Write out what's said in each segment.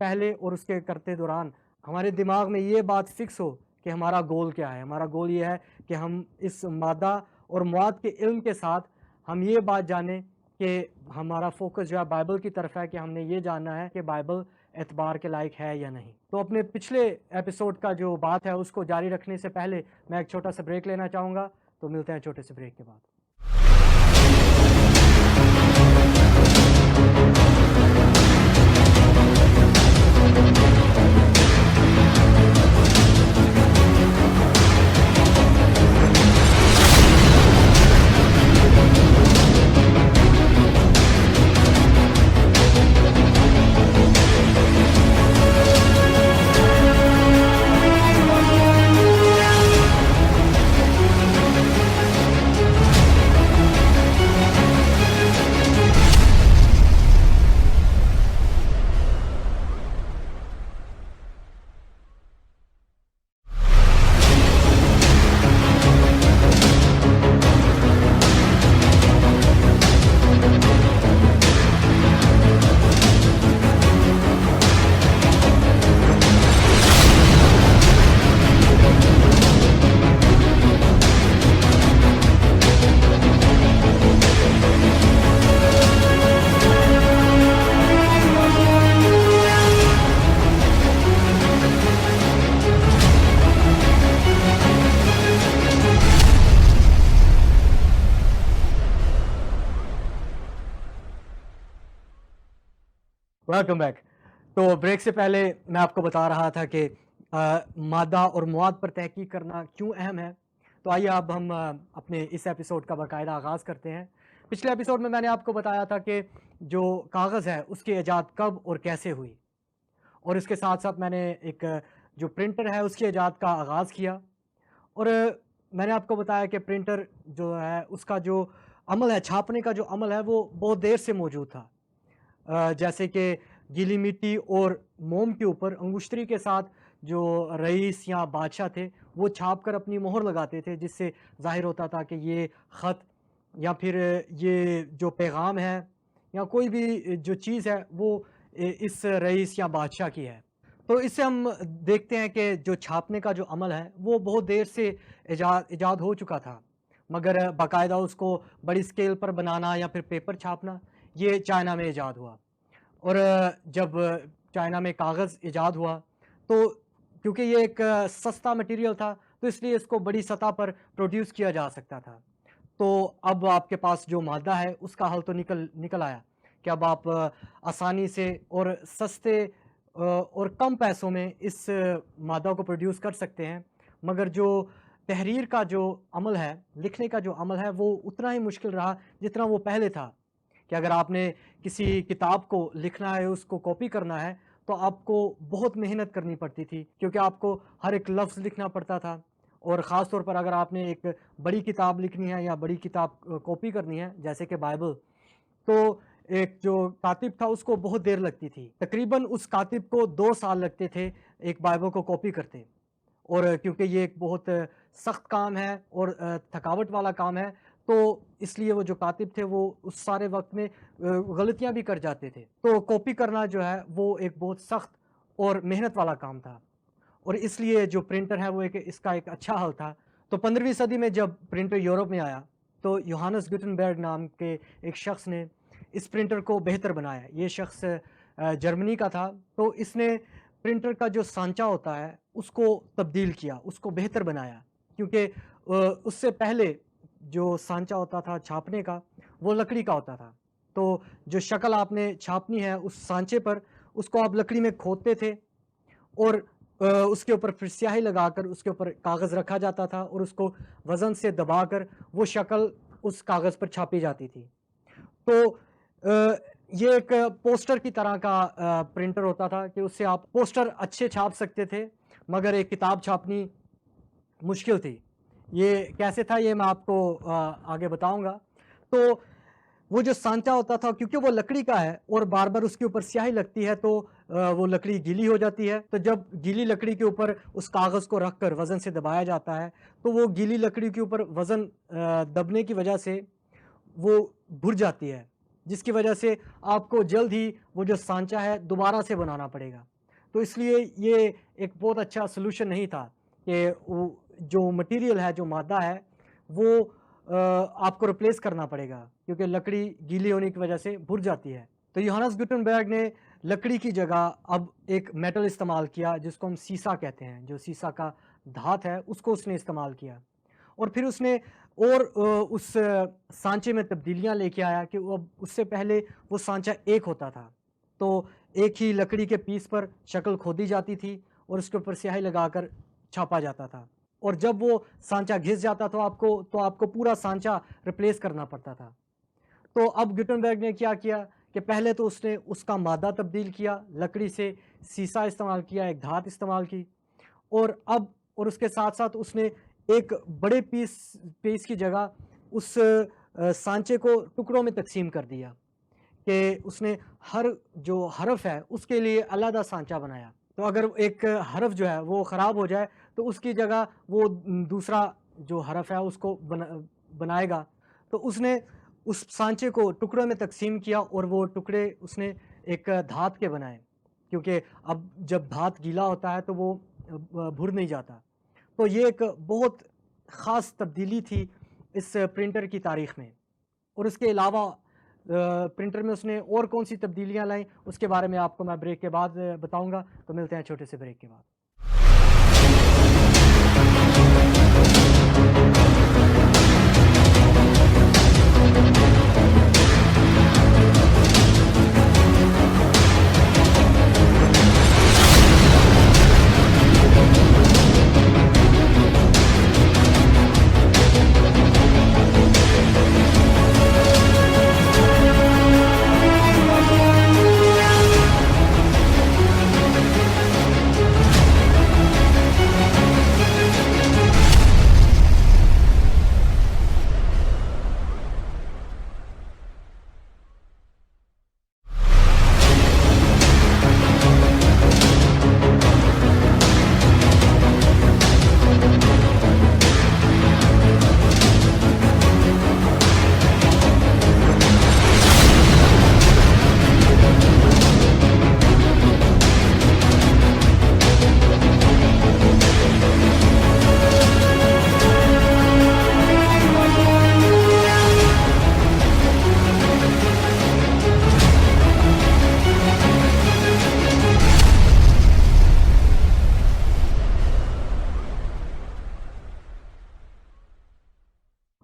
پہلے اور اس کے کرتے دوران ہمارے دماغ میں یہ بات فکس ہو کہ ہمارا گول کیا ہے. ہمارا گول یہ ہے کہ ہم اس مادہ اور مواد کے علم کے ساتھ ہم یہ بات جانیں کہ ہمارا فوکس جو ہے بائبل کی طرف ہے، کہ ہم نے یہ جاننا ہے کہ بائبل اعتبار کے لائق ہے یا نہیں. تو اپنے پچھلے ایپیسوڈ کا جو بات ہے اس کو جاری رکھنے سے پہلے میں ایک چھوٹا سا بریک لینا چاہوں گا. تو ملتے ہیں چھوٹے سے بریک کے بعد. Welcome back. تو بریک سے پہلے میں آپ کو بتا رہا تھا کہ مادہ اور مواد پر تحقیق کرنا کیوں اہم ہے. تو آئیے اب ہم اپنے اس ایپیسوڈ کا باقاعدہ آغاز کرتے ہیں. پچھلے ایپیسوڈ میں نے آپ کو بتایا تھا کہ جو کاغذ ہے اس کی ایجاد کب اور کیسے ہوئی، اور اس کے ساتھ ساتھ میں نے ایک جو پرنٹر ہے اس کی ایجاد کا آغاز کیا. اور میں نے آپ کو بتایا کہ پرنٹر جو ہے اس کا جو عمل ہے، چھاپنے کا جو عمل ہے، وہ بہت دیر سے موجود تھا. جیسے کہ گیلی مٹی اور موم کے اوپر انگشتری کے ساتھ جو رئیس یا بادشاہ تھے وہ چھاپ کر اپنی مہر لگاتے تھے، جس سے ظاہر ہوتا تھا کہ یہ خط یا پھر یہ جو پیغام ہے یا کوئی بھی جو چیز ہے وہ اس رئیس یا بادشاہ کی ہے. تو اس سے ہم دیکھتے ہیں کہ جو چھاپنے کا جو عمل ہے وہ بہت دیر سے ایجاد ہو چکا تھا، مگر باقاعدہ اس کو بڑی اسکیل پر بنانا یا پھر پیپر چھاپنا یہ چائنا میں ایجاد ہوا. اور جب چائنا میں کاغذ ایجاد ہوا تو کیونکہ یہ ایک سستا مٹیریل تھا تو اس لیے اس کو بڑی سطح پر پروڈیوس کیا جا سکتا تھا. تو اب آپ کے پاس جو مادہ ہے اس کا حل تو نکل آیا کہ اب آپ آسانی سے اور سستے اور کم پیسوں میں اس مادہ کو پروڈیوس کر سکتے ہیں. مگر جو تحریر کا جو عمل ہے، لکھنے کا جو عمل ہے، وہ اتنا ہی مشکل رہا جتنا وہ پہلے تھا. کہ اگر آپ نے کسی کتاب کو لکھنا ہے، اس کو کاپی کرنا ہے، تو آپ کو بہت محنت کرنی پڑتی تھی، کیونکہ آپ کو ہر ایک لفظ لکھنا پڑتا تھا. اور خاص طور پر اگر آپ نے ایک بڑی کتاب لکھنی ہے یا بڑی کتاب کاپی کرنی ہے جیسے کہ بائبل، تو ایک جو کاتب تھا اس کو بہت دیر لگتی تھی. تقریباً اس کاتب کو 2 سال لگتے تھے ایک بائبل کو کاپی کرتے. اور کیونکہ یہ ایک بہت سخت کام ہے اور تھکاوٹ والا کام ہے، تو اس لیے وہ جو کاتب تھے وہ اس سارے وقت میں غلطیاں بھی کر جاتے تھے. تو کاپی کرنا جو ہے وہ ایک بہت سخت اور محنت والا کام تھا، اور اس لیے جو پرنٹر ہے وہ اس کا ایک اچھا حل تھا. تو 15ویں صدی میں جب پرنٹر یورپ میں آیا تو یوہانس گوٹنبرگ نام کے ایک شخص نے اس پرنٹر کو بہتر بنایا. یہ شخص جرمنی کا تھا. تو اس نے پرنٹر کا جو سانچہ ہوتا ہے اس کو تبدیل کیا، اس کو بہتر بنایا، کیونکہ اس سے پہلے جو سانچہ ہوتا تھا چھاپنے کا وہ لکڑی کا ہوتا تھا. تو جو شکل آپ نے چھاپنی ہے اس سانچے پر، اس کو آپ لکڑی میں کھودتے تھے اور اس کے اوپر پھر سیاہی لگا کر اس کے اوپر کاغذ رکھا جاتا تھا اور اس کو وزن سے دبا کر وہ شکل اس کاغذ پر چھاپی جاتی تھی. تو یہ ایک پوسٹر کی طرح کا پرنٹر ہوتا تھا کہ اس سے آپ پوسٹر اچھے چھاپ سکتے تھے، مگر ایک کتاب چھاپنی مشکل تھی. یہ کیسے تھا یہ میں آپ کو آگے بتاؤں گا. تو وہ جو سانچہ ہوتا تھا کیونکہ وہ لکڑی کا ہے اور بار بار اس کے اوپر سیاہی لگتی ہے تو وہ لکڑی گیلی ہو جاتی ہے. تو جب گیلی لکڑی کے اوپر اس کاغذ کو رکھ کر وزن سے دبایا جاتا ہے تو وہ گیلی لکڑی کے اوپر وزن دبنے کی وجہ سے وہ بھر جاتی ہے، جس کی وجہ سے آپ کو جلد ہی وہ جو سانچہ ہے دوبارہ سے بنانا پڑے گا. تو اس لیے یہ ایک بہت اچھا سلوشن نہیں تھا کہ جو مٹیریل ہے، جو مادہ ہے، وہ آپ کو ریپلیس کرنا پڑے گا، کیونکہ لکڑی گیلی ہونے کی وجہ سے بھر جاتی ہے۔ تو یوہانس گوٹنبرگ نے لکڑی کی جگہ اب ایک میٹل استعمال کیا جس کو ہم سیسا کہتے ہیں، جو سیسا کا دھات ہے اس کو اس نے استعمال کیا، اور پھر اس نے اور اس سانچے میں تبدیلیاں لے کے آیا کہ اس سے پہلے وہ سانچہ ایک ہوتا تھا، تو ایک ہی لکڑی کے پیس پر شکل کھودی جاتی تھی اور اس کے اوپر سیاہی لگا کر چھاپا جاتا تھا، اور جب وہ سانچہ گھس جاتا تو آپ کو پورا سانچہ ریپلیس کرنا پڑتا تھا۔ تو اب گوٹنبرگ نے کیا کیا کہ پہلے تو اس نے اس کا مادہ تبدیل کیا، لکڑی سے سیسا استعمال کیا، ایک دھات استعمال کی، اور اس کے ساتھ ساتھ اس نے ایک بڑے پیس کی جگہ اس سانچے کو ٹکڑوں میں تقسیم کر دیا کہ اس نے ہر جو حرف ہے اس کے لیے علیحدہ سانچہ بنایا۔ تو اگر ایک حرف جو ہے وہ خراب ہو جائے تو اس کی جگہ وہ دوسرا جو حرف ہے اس کو بنائے گا۔ تو اس نے اس سانچے کو ٹکڑوں میں تقسیم کیا، اور وہ ٹکڑے اس نے ایک دھات کے بنائے، کیونکہ اب جب دھات گیلا ہوتا ہے تو وہ بھر نہیں جاتا۔ تو یہ ایک بہت خاص تبدیلی تھی اس پرنٹر کی تاریخ میں، اور اس کے علاوہ پرنٹر میں اس نے اور کون سی تبدیلیاں لائیں اس کے بارے میں آپ کو میں بریک کے بعد بتاؤں گا۔ تو ملتے ہیں چھوٹے سے بریک کے بعد۔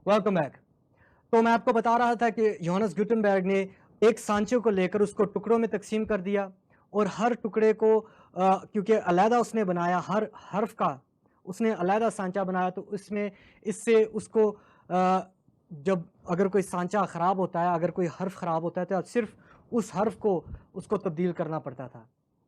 Welcome back. تو میں آپ کو بتا رہا تھا کہ یوہانس گوٹنبرگ نے ایک سانچے کو لے کر اس کو ٹکڑوں میں تقسیم کر دیا، اور ہر ٹکڑے کو کیونکہ علیحدہ اس نے بنایا، ہر حرف کا اس نے علیحدہ سانچہ بنایا، تو اس سے اس کو جب اگر کوئی سانچہ خراب ہوتا ہے، اگر کوئی حرف خراب ہوتا ہے تو صرف اس حرف کو اس کو تبدیل کرنا پڑتا تھا،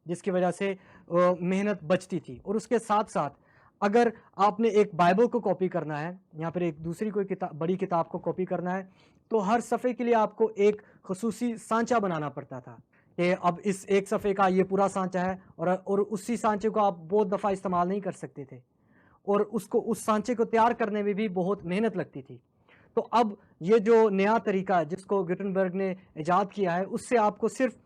جس کی وجہ سے محنت بچتی تھی۔ اور اس کے ساتھ ساتھ اگر آپ نے ایک بائبل کو کاپی کرنا ہے یا پھر ایک دوسری کوئی بڑی کتاب کو کاپی کرنا ہے تو ہر صفحے کے لیے آپ کو ایک خصوصی سانچہ بنانا پڑتا تھا کہ اب اس ایک صفحے کا یہ پورا سانچہ ہے، اور اسی سانچے کو آپ بہت دفعہ استعمال نہیں کر سکتے تھے، اور اس سانچے کو تیار کرنے میں بھی بہت محنت لگتی تھی۔ تو اب یہ جو نیا طریقہ ہے جس کو گوٹنبرگ نے ایجاد کیا ہے، اس سے آپ کو صرف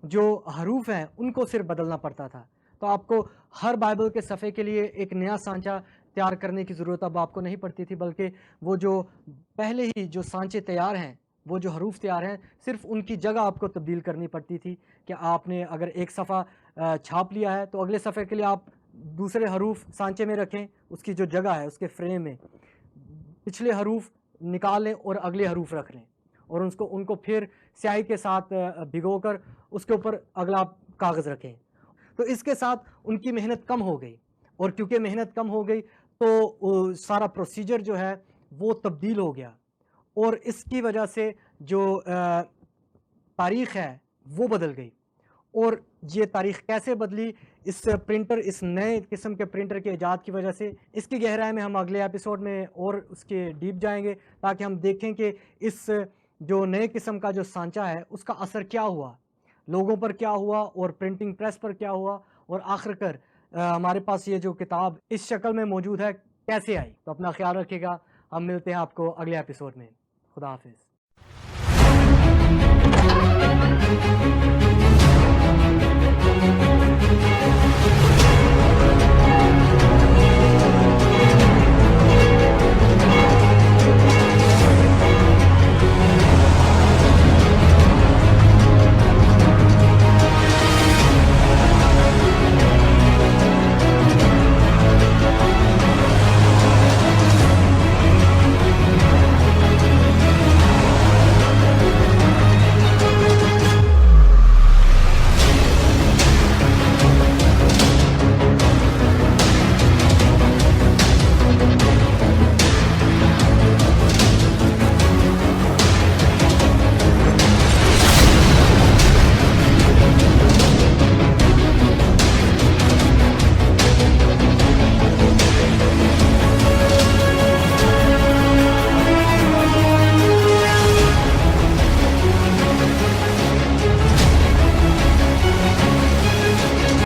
جو حروف ہیں ان کو صرف بدلنا پڑتا تھا۔ تو آپ کو ہر بائبل کے صفحے کے لیے ایک نیا سانچہ تیار کرنے کی ضرورت اب آپ کو نہیں پڑتی تھی، بلکہ وہ جو پہلے ہی جو سانچے تیار ہیں، وہ جو حروف تیار ہیں، صرف ان کی جگہ آپ کو تبدیل کرنی پڑتی تھی کہ آپ نے اگر ایک صفحہ چھاپ لیا ہے تو اگلے صفحے کے لیے آپ دوسرے حروف سانچے میں رکھیں، اس کی جو جگہ ہے اس کے فریم میں پچھلے حروف نکال لیں اور اگلے حروف رکھ لیں، اور ان کو پھر سیاہی کے ساتھ بھگو کر اس کے اوپر اگلا کاغذ رکھیں۔ تو اس کے ساتھ ان کی محنت کم ہو گئی، اور کیونکہ محنت کم ہو گئی تو سارا پروسیجر جو ہے وہ تبدیل ہو گیا، اور اس کی وجہ سے جو تاریخ ہے وہ بدل گئی۔ اور یہ تاریخ کیسے بدلی؟ اس نئے قسم کے پرنٹر کے ایجاد کی وجہ سے۔ اس کی گہرائی میں ہم اگلے ایپیسوڈ میں اور اس کے ڈیپ جائیں گے، تاکہ ہم دیکھیں کہ اس جو نئے قسم کا جو سانچہ ہے اس کا اثر کیا ہوا، لوگوں پر کیا ہوا، اور پرنٹنگ پریس پر کیا ہوا، اور آخر کر ہمارے پاس یہ جو کتاب اس شکل میں موجود ہے کیسے آئی۔ تو اپنا خیال رکھیے گا، ہم ملتے ہیں آپ کو اگلے ایپیسوڈ میں۔ خدا حافظ۔